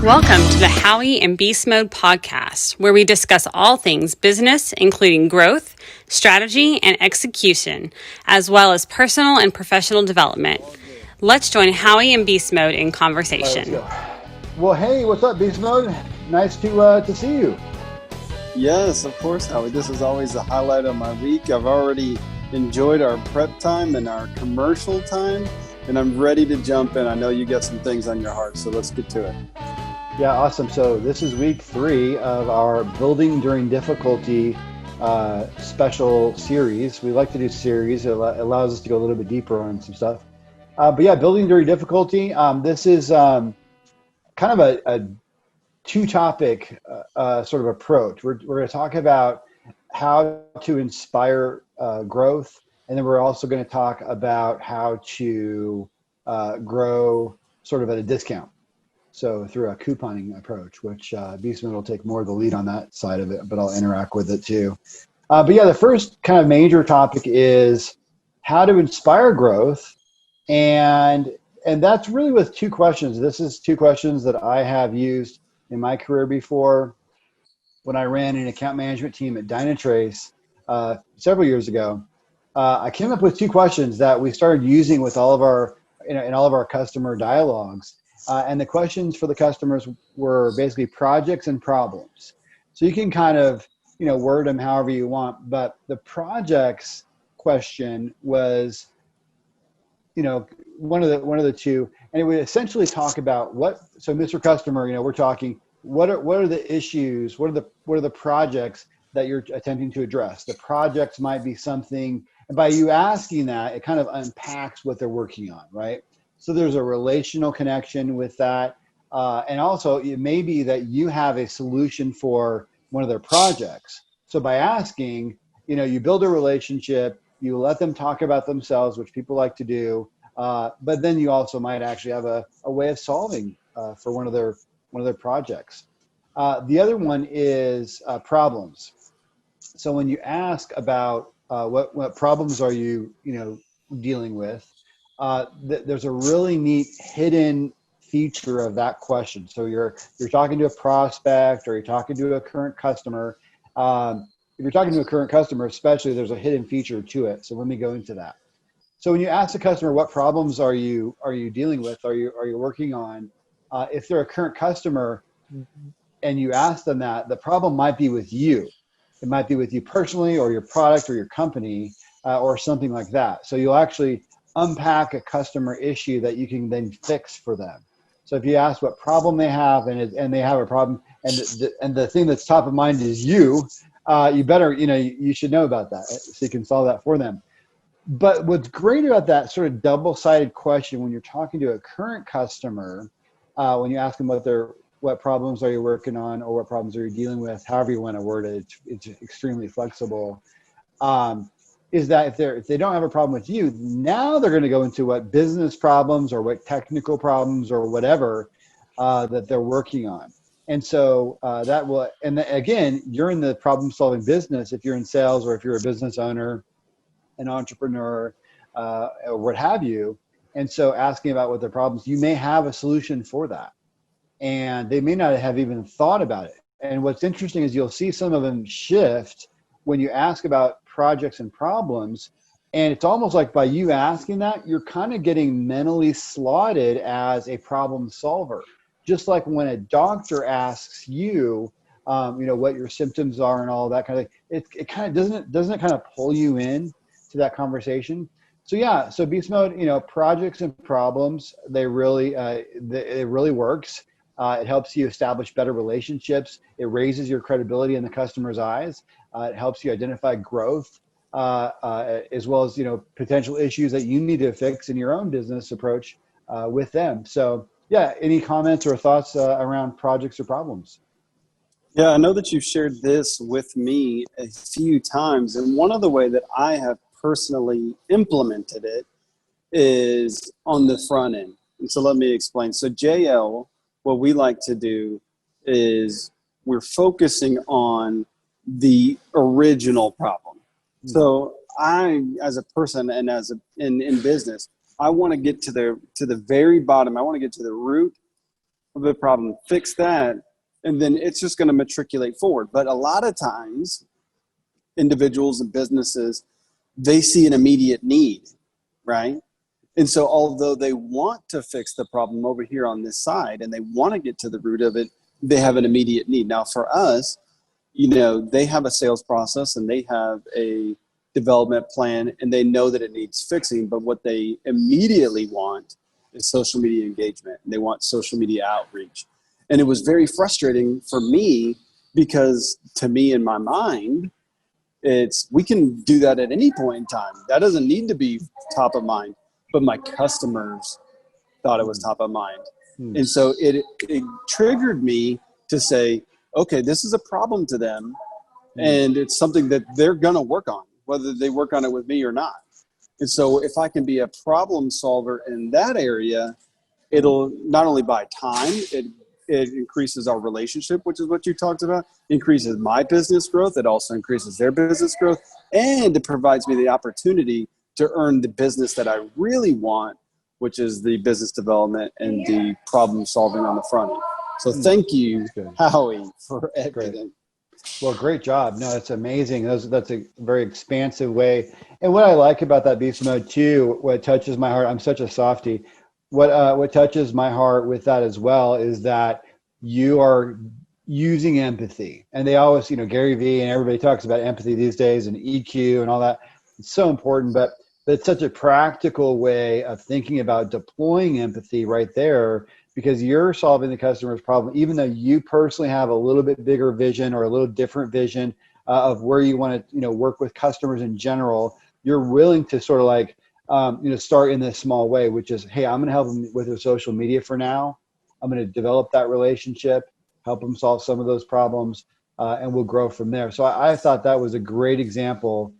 Welcome to the Howie and Beastmode podcast, where we discuss all things business, including growth, strategy, and execution, as well as personal and professional development. Let's join Howie and Beastmode in conversation. Well, hey, what's up, Beastmode? Nice to see you. Yes, of course, Howie. This is always the highlight of my week. I've already enjoyed our prep time and our commercial time, and I'm ready to jump in. I know you got some things on your heart, so let's get to it. Yeah, awesome. So this is week 3 of our Building During Difficulty special series. We like to do series. It allows us to go a little bit deeper on some stuff. But yeah, Building During Difficulty. This is kind of a two-topic sort of approach. We're going to talk about how to inspire growth, and then we're also going to talk about how to grow sort of at a discount. So through a couponing approach, which Beastman will take more of the lead on that side of it, but I'll interact with it too. But yeah, the first kind of major topic is how to inspire growth. And that's really with 2 questions. This is 2 questions that I have used in my career before. When I ran an account management team at Dynatrace several years ago, I came up with 2 questions that we started using with all of our, in all of our customer dialogues. And the questions for the customers were basically projects and problems. So you can kind of, word them however you want. But the projects question was, one of the 2, and it would essentially talk about So, Mr. Customer, we're talking. What are the issues? What are the projects that you're attempting to address? The projects might be something, and by you asking that, it kind of unpacks what they're working on, right? So there's a relational connection with that. And also it may be that you have a solution for one of their projects. So by asking, you build a relationship, you let them talk about themselves, which people like to do. But then you also might actually have a way of solving for one of their projects. The other one is problems. So when you ask about what problems are you, dealing with, there's a really neat hidden feature of that question. So you're talking to a prospect or you're talking to a current customer. If you're talking to a current customer, especially, there's a hidden feature to it. So let me go into that. So when you ask the customer, what problems are you dealing with? Are you working on? If they're a current customer and you ask them that, the problem might be with you. It might be with you personally or your product or your company or something like that. So you'll actually unpack a customer issue that you can then fix for them. So if you ask what problem they have and they have a problem and the thing that's top of mind is you better, you should know about that so you can solve that for them. But what's great about that sort of double-sided question when you're talking to a current customer, when you ask them what problems are you working on or what problems are you dealing with, however you want to word it, it's extremely flexible. Is that if they don't have a problem with you, now they're going to go into what business problems or what technical problems or whatever that they're working on. And so that will, and again, you're in the problem solving business if you're in sales or if you're a business owner, an entrepreneur, or what have you. And so asking about what their problems, you may have a solution for that. And they may not have even thought about it. And what's interesting is you'll see some of them shift when you ask about projects and problems. And it's almost like by you asking that, you're kind of getting mentally slotted as a problem solver. Just like when a doctor asks you, what your symptoms are and all that kind of thing, it kind of doesn't it kind of pull you in to that conversation. So yeah, so Beast Mode, projects and problems, it really works. It helps you establish better relationships. It raises your credibility in the customer's eyes. It helps you identify growth, as well as potential issues that you need to fix in your own business approach with them. So yeah, any comments or thoughts around projects or problems? Yeah, I know that you've shared this with me a few times, and one of the way that I have personally implemented it is on the front end. And so let me explain. So JL, what we like to do is we're focusing on the original problem. So I, as a person and in business, I want to get to the very bottom. I want to get to the root the problem, fix that, and then it's just going to matriculate forward. But a lot of times, individuals and businesses, they see an immediate need, right? And so although they want to fix the problem over here on this side and they want to get to the root of it, they have an immediate need. Now for us, they have a sales process and they have a development plan and they know that it needs fixing, but what they immediately want is social media engagement, and they want social media outreach. And it was very frustrating for me because to me in my mind, we can do that at any point in time. That doesn't need to be top of mind, but my customers thought it was top of mind. And so it triggered me to say, okay, this is a problem to them and it's something that they're going to work on, whether they work on it with me or not. And so if I can be a problem solver in that area, it'll not only buy time, it increases our relationship, which is what you talked about, increases my business growth. It also increases their business growth. And it provides me the opportunity to earn the business that I really want, which is the business development and the problem solving on the front end. So thank you, Howie, for everything. Well, great job. No, that's amazing. That's a very expansive way. And what I like about that beast mode too, what touches my heart, I'm such a softie. What touches my heart with that as well is that you are using empathy. And they always, Gary Vee and everybody talks about empathy these days and EQ and all that. It's so important, but it's such a practical way of thinking about deploying empathy right there, because you're solving the customer's problem, even though you personally have a little bit bigger vision or a little different vision of where you want to, work with customers in general. You're willing to sort of like, start in this small way, which is, hey, I'm going to help them with their social media for now. I'm going to develop that relationship, help them solve some of those problems, and we'll grow from there. So I thought that was a great example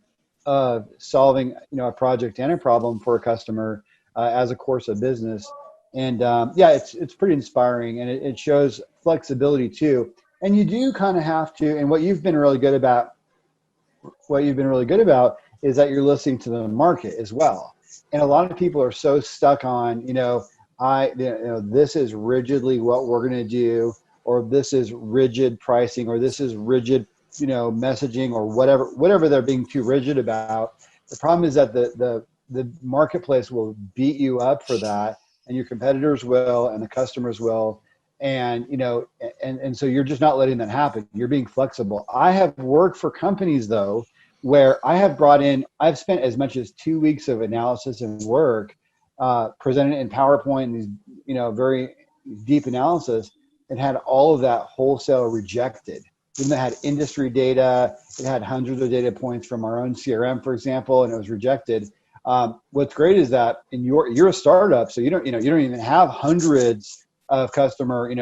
of solving, a project and a problem for a customer as a course of business. And it's pretty inspiring, and it shows flexibility too. And you do kind of have to, and what you've been really good about is that you're listening to the market as well. And a lot of people are so stuck on, this is rigidly what we're going to do, or this is rigid pricing, or this is rigid, messaging, or whatever they're being too rigid about. The problem is that the marketplace will beat you up for that, and your competitors will, and the customers will. And, and so you're just not letting that happen. You're being flexible. I have worked for companies though, where I've spent as much as 2 weeks of analysis and work, presented in PowerPoint, and these, very deep analysis, and had all of that wholesale rejected. Even though it had industry data, it had hundreds of data points from our own CRM, for example, and it was rejected. What's great is that you're a startup, so you don't even have hundreds of customer,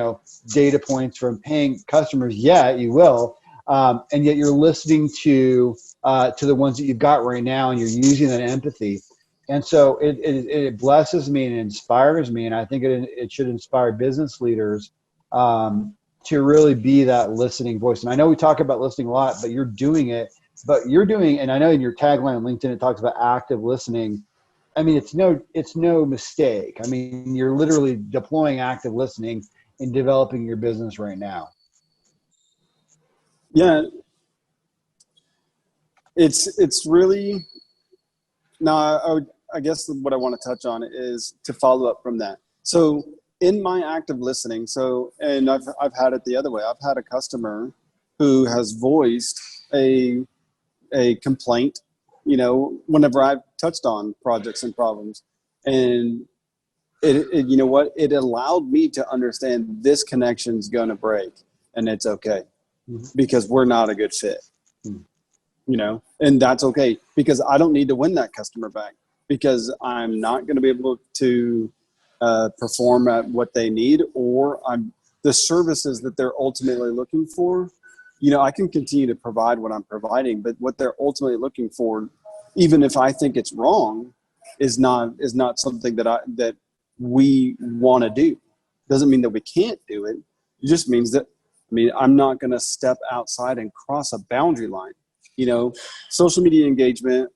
data points from paying customers yet. You will, and yet you're listening to the ones that you've got right now, and you're using that empathy. And so it blesses me and inspires me, and I think it should inspire business leaders to really be that listening voice. And I know we talk about listening a lot, but you're doing it. And I know in your tagline on LinkedIn it talks about active listening. I mean, it's no mistake. I mean, you're literally deploying active listening and developing your business right now. Yeah, it's really, now I guess what I want to touch on is to follow up from that. So in my active listening, and I've had it the other way. I've had a customer who has voiced a complaint, whenever I've touched on projects and problems, and it allowed me to understand this connection's going to break, and it's okay, because we're not a good fit, and that's okay, because I don't need to win that customer back, because I'm not going to be able to perform at what they need, or the services that they're ultimately looking for. I can continue to provide what I'm providing, but what they're ultimately looking for, even if I think it's wrong, is not something that we want to do. Doesn't mean that we can't do it. It just means that, I'm not going to step outside and cross a boundary line. Social media engagement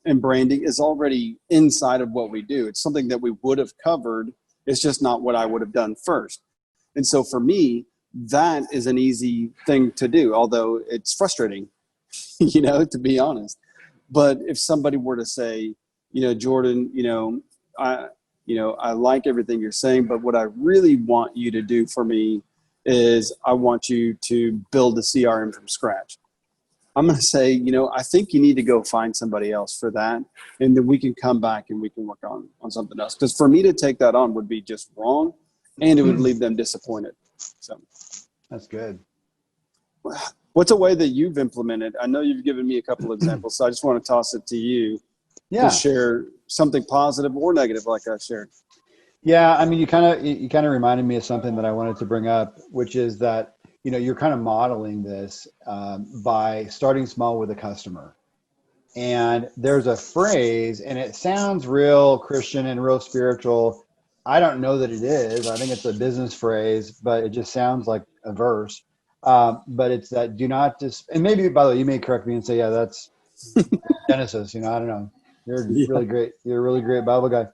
and branding is already inside of what we do. It's something that we would have covered. It's just not what I would have done first. And so for me, that is an easy thing to do, although it's frustrating, to be honest. But if somebody were to say, Jordan, I like everything you're saying, but what I really want you to do for me is I want you to build a CRM from scratch. I'm going to say, I think you need to go find somebody else for that. And then we can come back and we can work on something else. Because for me to take that on would be just wrong, and it would leave them disappointed. So that's good. What's a way that you've implemented? I know you've given me a couple examples, so I just want to toss it to you to share something positive or negative like I shared. Yeah, I mean, you kind of reminded me of something that I wanted to bring up, which is that, you're kind of modeling this by starting small with a customer. And there's a phrase, and it sounds real Christian and real spiritual. I don't know that it is. I think it's a business phrase, but it just sounds like a verse. But it's that do not and maybe, by the way, you may correct me and say, yeah, that's Genesis. I don't know. You're really great. You're a really great Bible guy.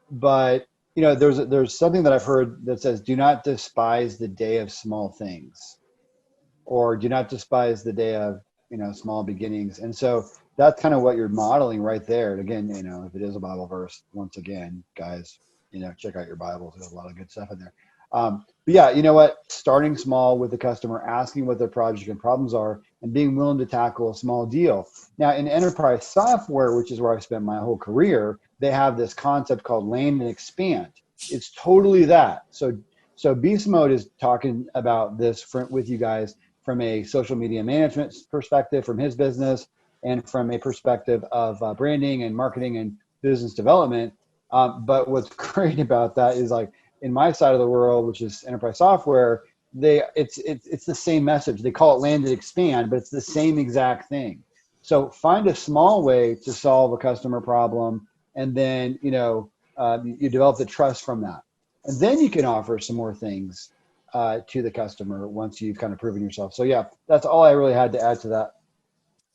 But there's something that I've heard that says, do not despise the day of small things, or do not despise the day of, small beginnings. And so that's kind of what you're modeling right there. And again, if it is a Bible verse, once again, guys, check out your Bibles. There's a lot of good stuff in there. But yeah, you know what? Starting small with the customer, asking what their project and problems are, and being willing to tackle a small deal. Now, in enterprise software, which is where I've spent my whole career, they have this concept called land and expand. It's totally that. So Beastmode is talking about this with you guys from a social media management perspective, from his business, and from a perspective of branding and marketing and business development. But what's great about that is, like, in my side of the world, which is enterprise software, it's the same message. They call it land and expand, but it's the same exact thing. So find a small way to solve a customer problem, and then you develop the trust from that, and then you can offer some more things to the customer once you've kind of proven yourself. So yeah, that's all I really had to add to that.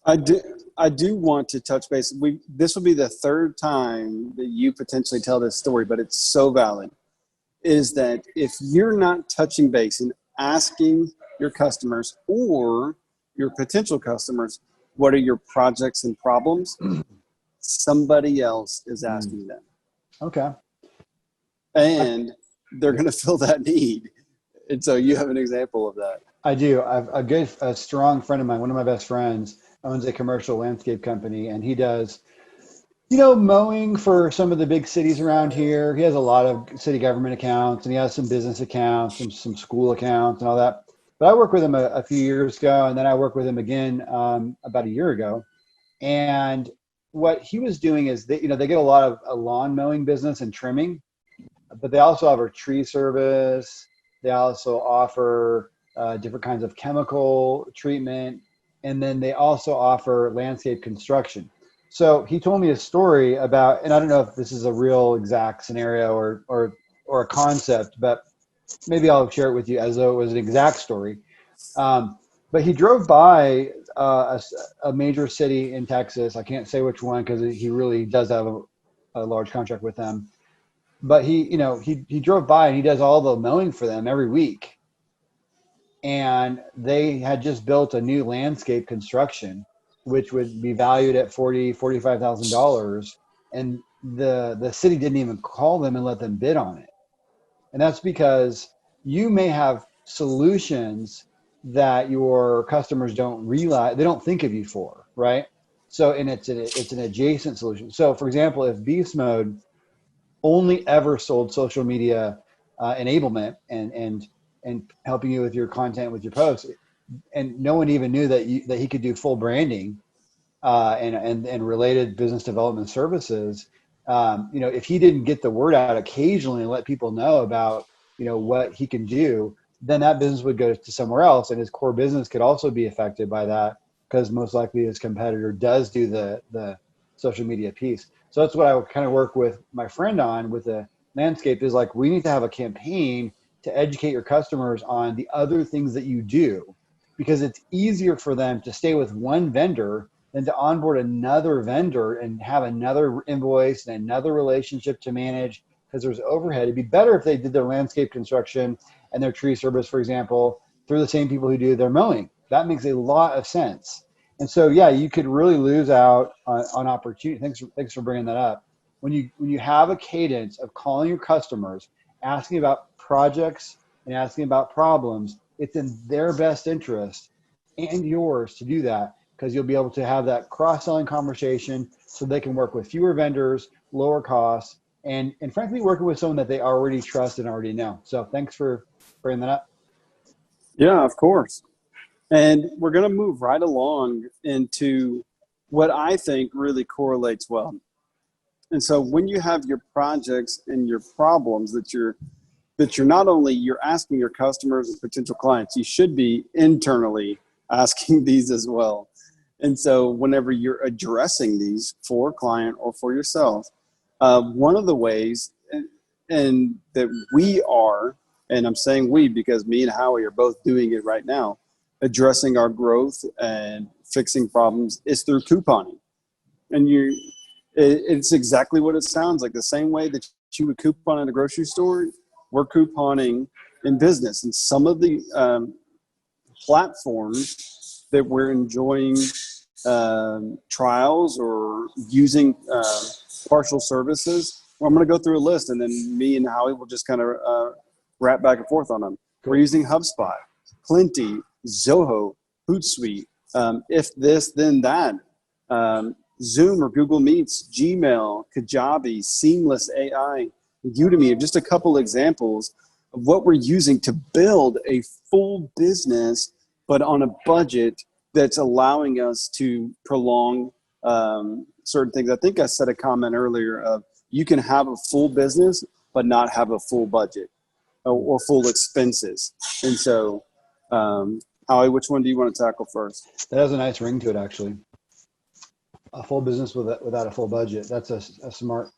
I do want to touch base. This will be the third time that you potentially tell this story, but it's so valid. Is that if you're not touching base and asking your customers or your potential customers, what are your projects and problems? Somebody else is asking them. Okay. And they're going to fill that need. And so you have an example of that. I do. I've a strong friend of mine, one of my best friends, owns a commercial landscape company, and he does, mowing for some of the big cities around here. He has a lot of city government accounts, and he has some business accounts and some school accounts and all that. But I worked with him a few years ago, and then I worked with him again about a year ago. And what he was doing is they get a lot of lawn mowing business and trimming, but they also offer tree service. They also offer different kinds of chemical treatment, and then they also offer landscape construction. So he told me a story about, and I don't know if this is a real exact scenario or a concept, but maybe I'll share it with you as though it was an exact story. But he drove by a major city in Texas. I can't say which one because he really does have a large contract with them. But he drove by and he does all the mowing for them every week. And they had just built a new landscape construction, which would be valued at $45,000. And the city didn't even call them and let them bid on it. And that's because you may have solutions that your customers don't realize, they don't think of you for, right? So, and it's an adjacent solution. So for example, if Beastmode only ever sold social media enablement and helping you with your content, with your posts, and no one even knew that he could do full branding and related business development services, if he didn't get the word out occasionally and let people know about what he can do, then that business would go to somewhere else, and his core business could also be affected by that, because most likely his competitor does do the social media piece. So that's what I would kind of work with my friend on with the landscape, is like, we need to have a campaign to educate your customers on the other things that you do, because it's easier for them to stay with one vendor than to onboard another vendor and have another invoice and another relationship to manage, because there's overhead. It'd be better if they did their landscape construction and their tree service, for example, through the same people who do their mowing. That makes a lot of sense. And so, yeah, you could really lose out on opportunity. Thanks for bringing that up. When you have a cadence of calling your customers, asking about projects and asking about problems, it's in their best interest and yours to do that, because you'll be able to have that cross-selling conversation so they can work with fewer vendors, lower costs, and frankly, working with someone that they already trust and already know. So thanks for bringing that up. Yeah, of course. And we're going to move right along into what I think really correlates well. And so when you have your projects and your problems that you're not only you're asking your customers and potential clients, you should be internally asking these as well. And so whenever you're addressing these for a client or for yourself, one of the ways and that we are, and I'm saying we because me and Howie are both doing it right now, addressing our growth and fixing problems is through couponing. And it's exactly what it sounds like. The same way that you would coupon at a grocery store, we're couponing in business. And some of the platforms that we're enjoying trials or using partial services, well, I'm going to go through a list, and then me and Howie will just kind of wrap back and forth on them. Cool. We're using HubSpot, Plenty, Zoho, Hootsuite, If This, Then That, Zoom or Google Meets, Gmail, Kajabi, Seamless AI, Udemy are just a couple examples of what we're using to build a full business, but on a budget that's allowing us to prolong certain things. I think I said a comment earlier of you can have a full business, but not have a full budget or full expenses. And so, Howie, which one do you want to tackle first? That has a nice ring to it, actually. A full business without a full budget. That's a smart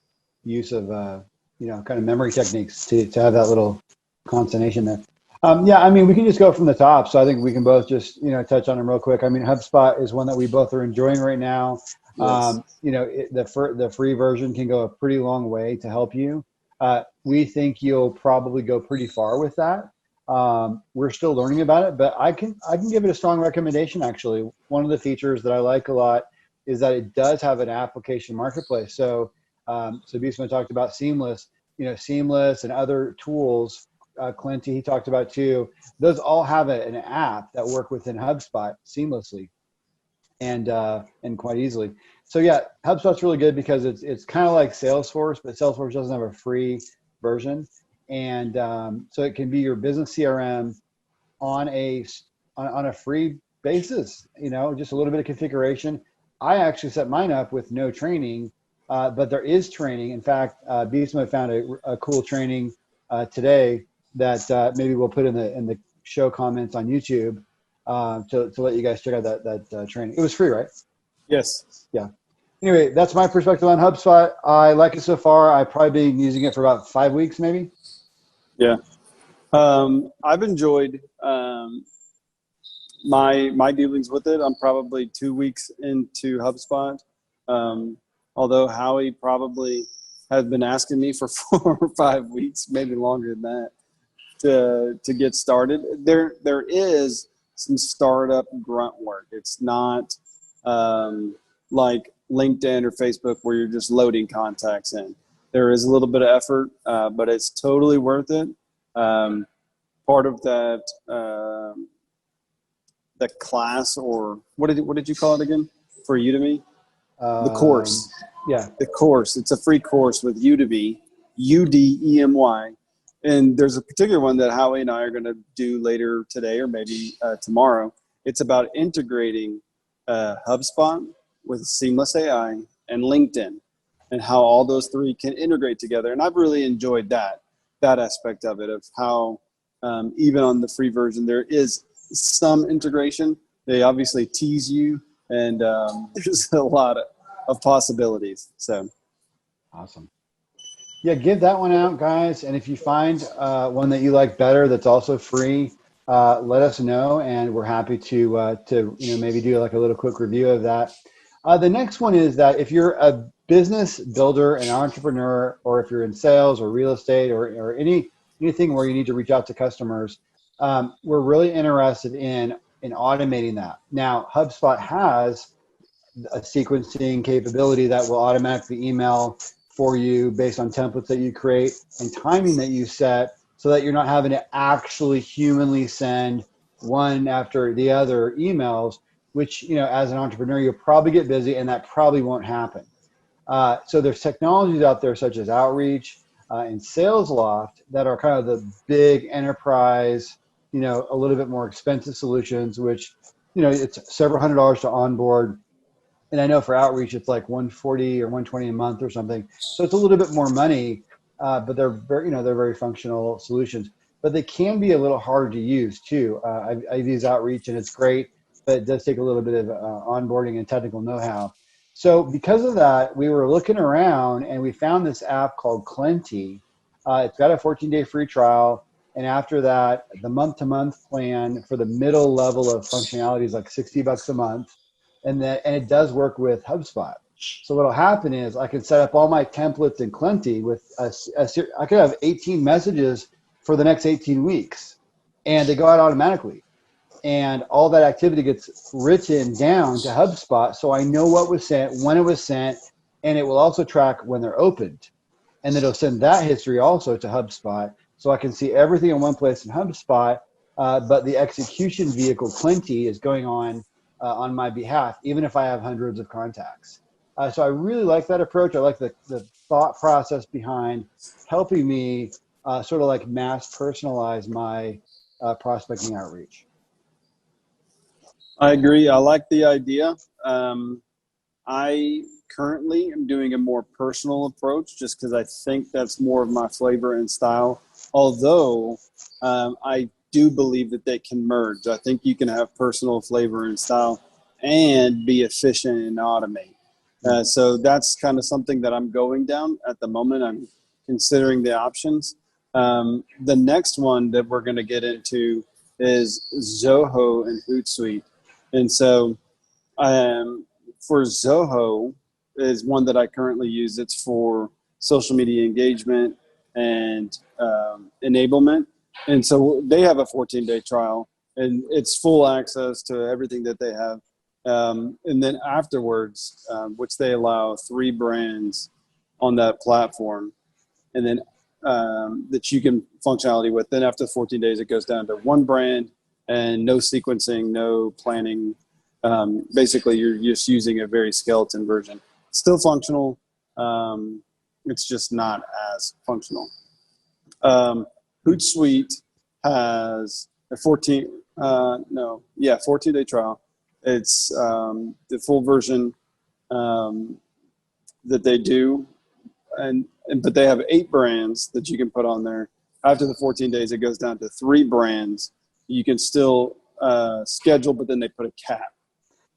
use of, kind of memory techniques to have that little consonation there. Yeah, I mean, we can just go from the top. So I think we can both just, touch on them real quick. I mean, HubSpot is one that we both are enjoying right now. Yes. The free version can go a pretty long way to help you. We think you'll probably go pretty far with that. We're still learning about it, but I can give it a strong recommendation. Actually, one of the features that I like a lot is that it does have an application marketplace. So Beastmode talked about Seamless, Seamless and other tools. Clinty, he talked about too. Those all have an app that work within HubSpot seamlessly and quite easily. So yeah, HubSpot's really good because it's kind of like Salesforce, but Salesforce doesn't have a free version, and so it can be your business CRM on a free basis. Just a little bit of configuration. I actually set mine up with no training, but there is training. In fact, Beastmode found a cool training today that maybe we'll put in the show comments on YouTube to let you guys check out that training. It was free, right? Yes. Yeah. Anyway, that's my perspective on HubSpot. I like it so far. I've probably been using it for about 5 weeks, maybe. Yeah. I've enjoyed my dealings with it. I'm probably 2 weeks into HubSpot. Although Howie probably has been asking me for 4 or 5 weeks, maybe longer than that, to get started. There is some startup grunt work. It's not like LinkedIn or Facebook where you're just loading contacts in. There is a little bit of effort, but it's totally worth it. Part of that the class, or what did you call it again for Udemy? The course. Yeah. The course. It's a free course with Udemy, Udemy. And there's a particular one that Howie and I are going to do later today or maybe tomorrow. It's about integrating HubSpot with Seamless AI and LinkedIn and how all those three can integrate together. And I've really enjoyed that aspect of it, of how even on the free version, there is some integration. They obviously tease you, and there's a lot of possibilities. So awesome. Yeah, give that one out, guys. And if you find one that you like better that's also free, let us know, and we're happy to maybe do like a little quick review of that. The next one is that if you're a business builder, an entrepreneur, or if you're in sales or real estate or any anything where you need to reach out to customers, we're really interested in automating that. Now, HubSpot has a sequencing capability that will automatically email for you based on templates that you create and timing that you set, so that you're not having to actually humanly send one after the other emails, which, as an entrepreneur, you'll probably get busy and that probably won't happen. So there's technologies out there such as Outreach and SalesLoft that are kind of the big enterprise, a little bit more expensive solutions, which, it's several $100s to onboard. And I know for Outreach, it's like $140 or $120 a month or something. So it's a little bit more money, but they're very, they're very functional solutions. But they can be a little harder to use too. I've used Outreach and it's great, but it does take a little bit of onboarding and technical know-how. So because of that, we were looking around and we found this app called Clenty. It's got a 14-day free trial. And after that, the month-to-month plan for the middle level of functionality is like $60 a month. And it does work with HubSpot. So what'll happen is I can set up all my templates in Clenty with I could have 18 messages for the next 18 weeks, and they go out automatically. And all that activity gets written down to HubSpot, so I know what was sent, when it was sent, and it will also track when they're opened. And then it'll send that history also to HubSpot, so I can see everything in one place in HubSpot, but the execution vehicle, Clenty, is going on my behalf, even if I have hundreds of contacts. So I really like that approach. I like the thought process behind helping me sort of like mass personalize my prospecting outreach. I agree. I like the idea. I currently am doing a more personal approach just because I think that's more of my flavor and style. Although I do believe that they can merge. I think you can have personal flavor and style and be efficient and automate. So that's kind of something that I'm going down at the moment. I'm considering the options. The next one that we're going to get into is Zoho and Hootsuite. And so for Zoho is one that I currently use. It's for social media engagement and enablement. And so they have a 14-day trial, and it's full access to everything that they have. And then afterwards, which they allow 3 brands on that platform, and then that you can functionality with. Then after 14 days, it goes down to 1 brand and no sequencing, no planning. Basically, you're just using a very skeleton version. Still functional. It's just not as functional. Hootsuite has a 14-day trial. It's the full version that they do, but they have 8 brands that you can put on there. After the 14 days, it goes down to 3 brands. You can still schedule, but then they put a cap.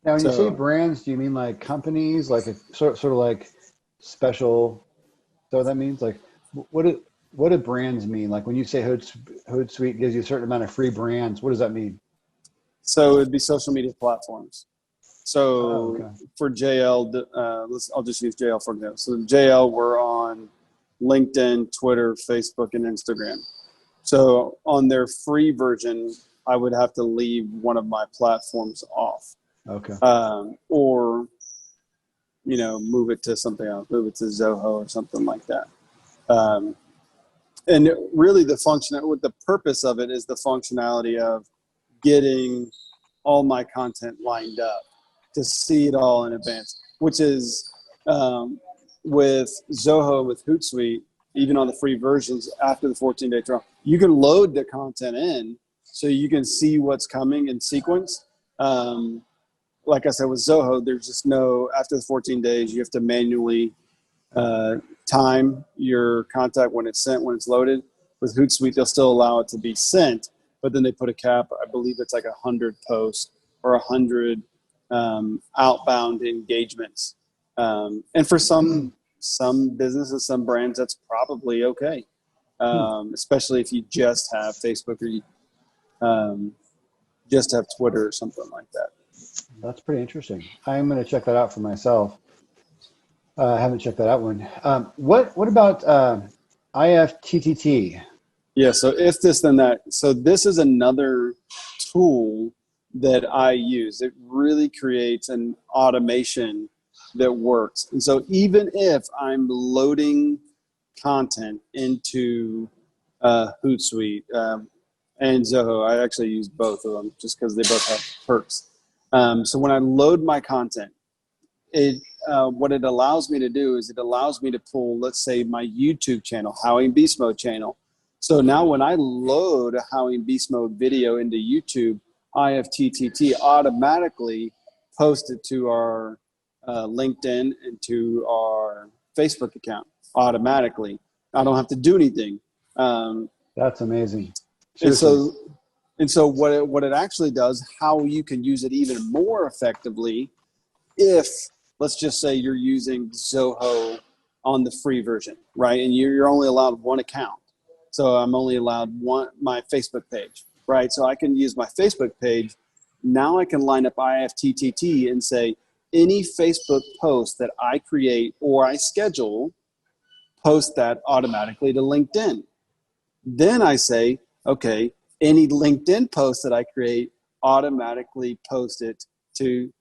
Now, when you say brands, do you mean like companies, like a sort of like special? Is that what that means? Like, what do brands mean? Like when you say Hootsuite gives you a certain amount of free brands, what does that mean? So it'd be social media platforms. So for JL, I'll just use JL for example. So JL, we're on LinkedIn, Twitter, Facebook, and Instagram. So on their free version, I would have to leave one of my platforms off. Okay. Or, move it to something else, move it to Zoho or something like that. And really the purpose of it is the functionality of getting all my content lined up to see it all in advance, which is with Zoho, with Hootsuite, even on the free versions after the 14-day trial, you can load the content in so you can see what's coming in sequence. Like I said, with Zoho, there's just after the 14 days, you have to manually time your contact when it's sent, when it's loaded. With Hootsuite, they'll still allow it to be sent, but then they put a cap. I believe it's like 100 posts or 100 outbound engagements. And for some businesses, some brands, that's probably okay, especially if you just have Facebook or you just have Twitter or something like that. That's pretty interesting. I'm going to check that out for myself. I haven't checked that out one. What about IFTTT? Yeah, so if this, then that. So this is another tool that I use. It really creates an automation that works. And so even if I'm loading content into Hootsuite and Zoho, I actually use both of them just because they both have perks. So when I load my content, what it allows me to do is it allows me to pull, let's say, my YouTube channel, Howie Beastmode channel. So now when I load a Howie Beastmode video into YouTube, IFTTT automatically post it to our LinkedIn and to our Facebook account automatically. I don't have to do anything. That's amazing. And Seriously. so what it actually does, how you can use it even more effectively, if let's just say you're using Zoho on the free version, right? And you're only allowed one account. So I'm only allowed my Facebook page, right? So I can use my Facebook page. Now I can line up IFTTT and say, any Facebook post that I create or I schedule, post that automatically to LinkedIn. Then I say, okay, any LinkedIn post that I create, automatically post it to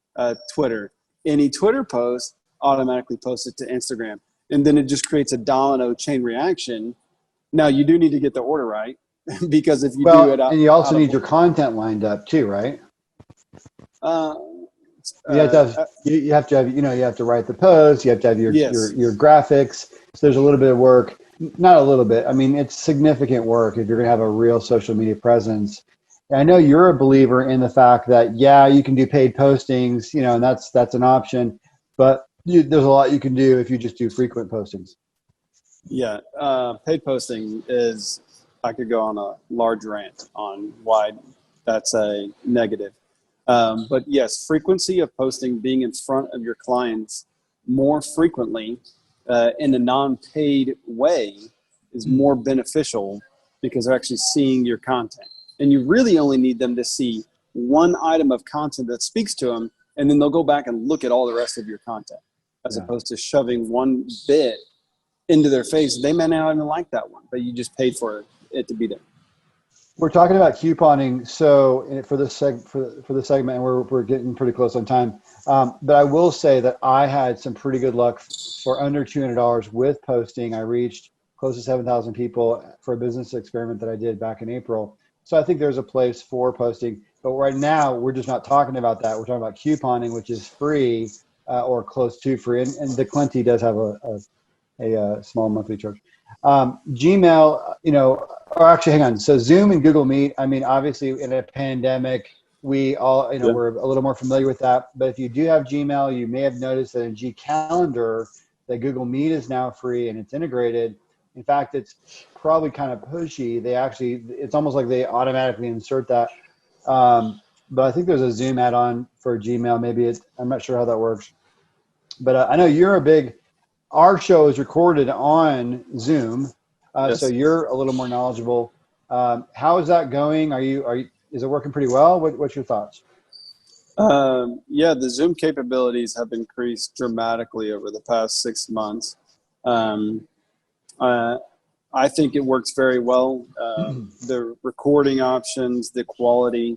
Twitter. Any Twitter post, automatically post it to Instagram. And then it just creates a domino chain reaction. Now, you do need to get the order right, because if you do it out, and you also need your content lined up too, right? You have to have, you have to write the post, you have to have your graphics. So there's a little bit of work, not a little bit. I mean, it's significant work if you're going to have a real social media presence. And I know you're a believer in the fact that, you can do paid postings, and that's an option, but there's a lot you can do if you just do frequent postings. Yeah, paid posting is, I could go on a large rant on why that's a negative. But yes, frequency of posting, being in front of your clients more frequently in a non-paid way is more beneficial because they're actually seeing your content. And you really only need them to see one item of content that speaks to them, and then they'll go back and look at all the rest of your content, as opposed to shoving one bit into their face. They may not even like that one, but you just paid for it to be there. We're talking about couponing, so for the segment, and we're getting pretty close on time. But I will say that I had some pretty good luck for under $200 with posting. I reached close to 7,000 people for a business experiment that I did back in April. So I think there's a place for posting. But right now, we're just not talking about that. We're talking about couponing, which is free or close to free. And the Clinty does have a small monthly charge. Gmail, or actually, hang on. So Zoom and Google Meet, I mean, obviously in a pandemic, we all, we're a little more familiar with that. But if you do have Gmail, you may have noticed that in G Calendar, that Google Meet is now free and it's integrated. In fact, it's probably kind of pushy. It's almost like they automatically insert that. But I think there's a Zoom add-on for Gmail. I'm not sure how that works. But I know our show is recorded on Zoom. Yes. So you're a little more knowledgeable. How is that going? Is it working pretty well? What's your thoughts? The Zoom capabilities have increased dramatically over the past 6 months. I think it works very well. The recording options, the quality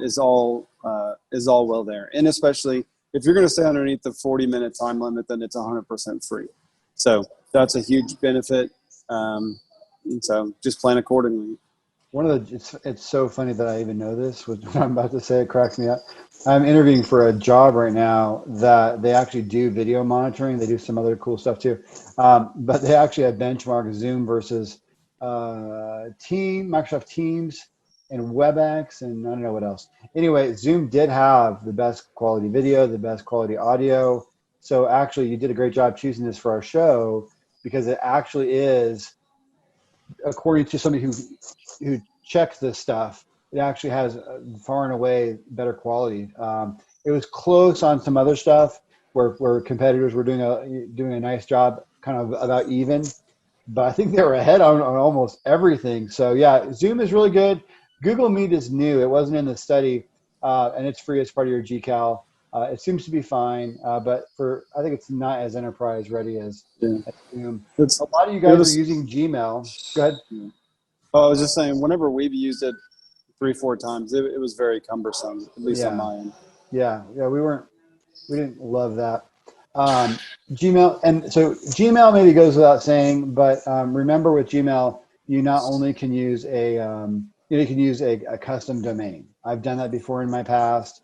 is all well there. And especially if you're going to stay underneath the 40-minute time limit, then it's 100% free. So that's a huge benefit. And so just plan accordingly. It's so funny that I even know this. What I'm about to say, it cracks me up. I'm interviewing for a job right now that they actually do video monitoring. They do some other cool stuff too. But they actually have benchmarked Zoom versus Microsoft Teams and WebEx, and I don't know what else. Anyway, Zoom did have the best quality video, the best quality audio. So actually, you did a great job choosing this for our show, because it actually is, according to somebody who checks this stuff, it actually has far and away better quality. It was close on some other stuff where competitors were doing a nice job, kind of about even, but I think they were ahead on almost everything. So yeah, Zoom is really good. Google Meet is new. It wasn't in the study, and it's free as part of your GCal. It seems to be fine, but I think it's not as enterprise ready as Zoom. A lot of you guys are using Gmail. Go ahead. Oh, I was just saying, whenever we've used it 3-4 times, it was very cumbersome, at least on my end. Yeah. We didn't love that. Gmail, and so Gmail maybe goes without saying, but remember with Gmail, you not only can use you can use a custom domain. I've done that before in my past,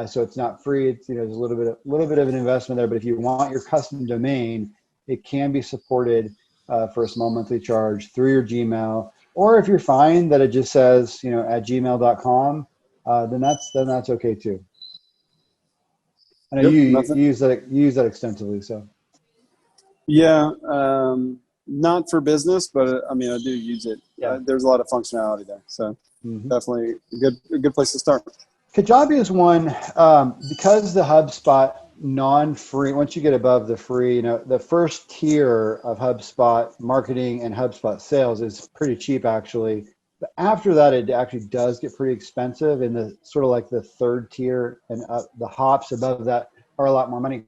so it's not free. It's there's a little bit of an investment there, but if you want your custom domain, it can be supported for a small monthly charge through your Gmail. Or if you're fine that it just says at gmail.com, then that's okay too. I know Yep, you nothing. use that extensively, so. Yeah, not for business, but I mean, I do use it. Yeah. There's a lot of functionality there, so definitely a good place to start. Kajabi is one because the HubSpot non-free. Once you get above the free, the first tier of HubSpot marketing and HubSpot sales is pretty cheap actually. But after that, it actually does get pretty expensive. In the sort of like the third tier and the hops above that are a lot more money.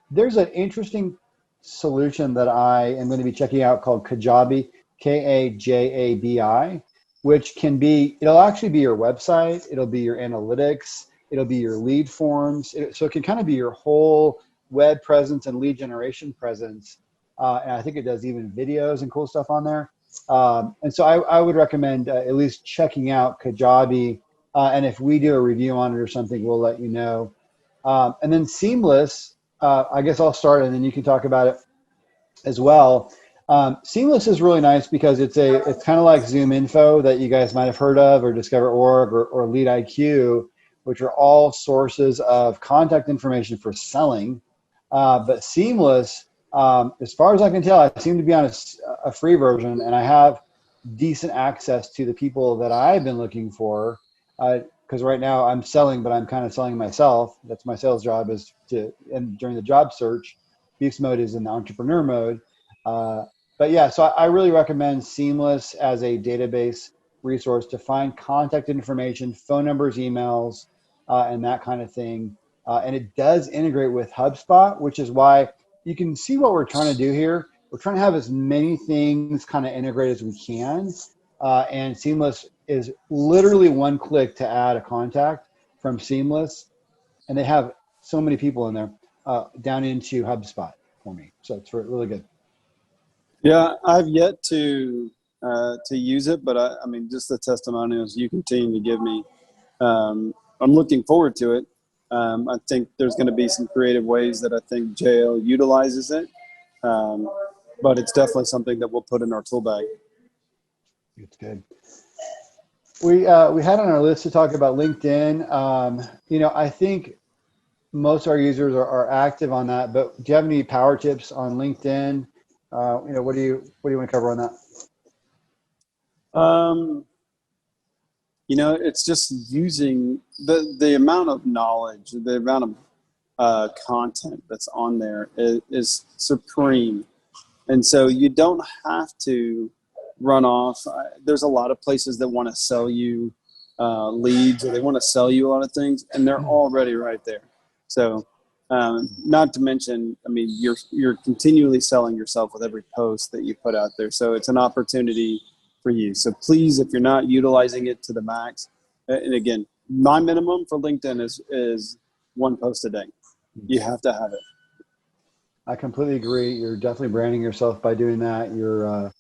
There's an interesting solution that I am going to be checking out called Kajabi, Kajabi, which it'll actually be your website, it'll be your analytics, it'll be your lead forms. So it can kind of be your whole web presence and lead generation presence. And I think it does even videos and cool stuff on there. And so I would recommend at least checking out Kajabi. And if we do a review on it or something, we'll let you know. And then Seamless, I guess I'll start and then you can talk about it as well. Seamless is really nice because it's kind of like Zoom Info that you guys might have heard of, or Discover.org or Lead IQ, which are all sources of contact information for selling. But Seamless, as far as I can tell, I seem to be on a free version, and I have decent access to the people that I've been looking for. Because right now I'm selling, but I'm kind of selling myself. That's my sales job and during the job search, Beastmode is in the entrepreneur mode. But yeah, so I really recommend Seamless as a database resource to find contact information, phone numbers, emails, and that kind of thing. And it does integrate with HubSpot, which is why you can see what we're trying to do here. We're trying to have as many things kind of integrated as we can. And Seamless is literally one click to add a contact from Seamless. And they have so many people in there down into HubSpot for me. So it's really good. Yeah, I've yet to use it, but I mean, just the testimonials you continue to give me, I'm looking forward to it. I think there's going to be some creative ways that I think JL utilizes it, but it's definitely something that we'll put in our tool bag. It's good. We had on our list to talk about LinkedIn. I think most of our users are active on that, but do you have any power tips on LinkedIn? What do you want to cover on that? It's just using the amount of knowledge, the amount of content that's on there is supreme. And so you don't have to run off. There's a lot of places that want to sell you leads, or they want to sell you a lot of things, and they're already right there. So not to mention, I mean, you're continually selling yourself with every post that you put out there. So it's an opportunity for you. So please, if you're not utilizing it to the max, and again, my minimum for LinkedIn is one post a day. You have to have it. I completely agree. You're definitely branding yourself by doing that. You're a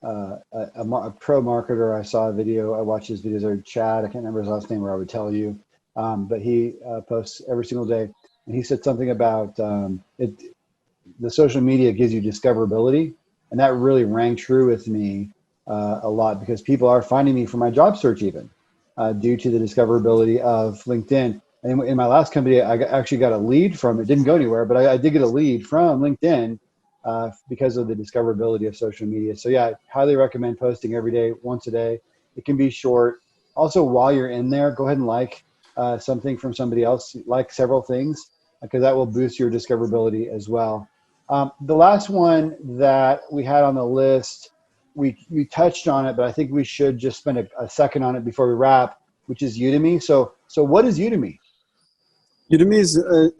pro marketer. I saw a video. I watched his videos there. Chad, I can't remember his last name, or I would tell you. But he posts every single day. And he said something about the social media gives you discoverability. And that really rang true with me a lot, because people are finding me for my job search even due to the discoverability of LinkedIn. And in my last company, I actually got a lead from it. Didn't go anywhere, but I did get a lead from LinkedIn because of the discoverability of social media. So yeah, I highly recommend posting every day, once a day. It can be short. Also, while you're in there, go ahead and like something from somebody else, like several things, because that will boost your discoverability as well. The last one that we had on the list, we touched on it, but I think we should just spend a second on it before we wrap, which is Udemy. So what is Udemy? Udemy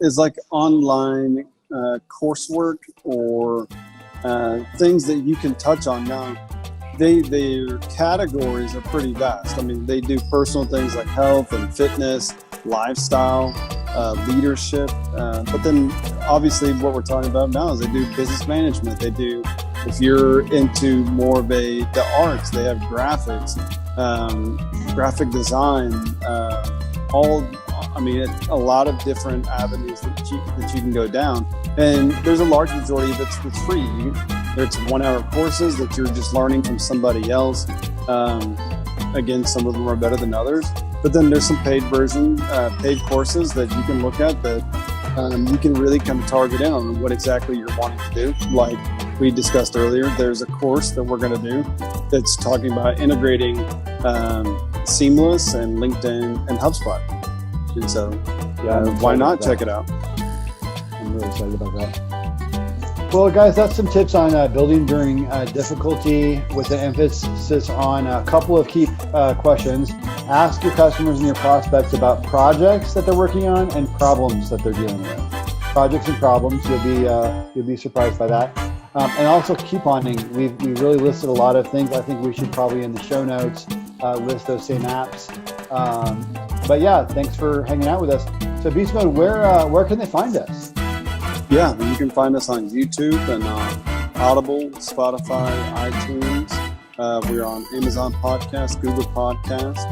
is like online coursework or things that you can touch on now. their categories are pretty vast. I mean, they do personal things like health and fitness, lifestyle, leadership. But then obviously what we're talking about now is they do business management. They do, if you're into more of the arts, they have graphics, graphic design, a lot of different avenues that you can go down. And there's a large majority that's free. There's 1 hour courses that you're just learning from somebody else. Again, some of them are better than others. But then there's some paid paid courses that you can look at that you can really kind of target in on what exactly you're wanting to do. Like we discussed earlier, there's a course that we're going to do that's talking about integrating Seamless and LinkedIn and HubSpot. And so why not check it out? I'm really excited about that. Well, guys, that's some tips on building during difficulty, with an emphasis on a couple of key questions. Ask your customers and your prospects about projects that they're working on and problems that they're dealing with. Projects and problems, you'll be surprised by that. And also couponing. We really listed a lot of things. I think we should probably in the show notes list those same apps. But yeah, thanks for hanging out with us. So Beastmode, where can they find us? Yeah, you can find us on YouTube and Audible, Spotify, iTunes. We're on Amazon Podcast, Google Podcast,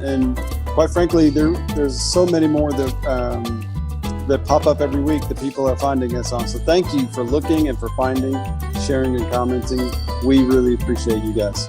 and quite frankly, there's so many more that pop up every week that people are finding us on. So thank you for looking and for finding, sharing, and commenting. We really appreciate you guys.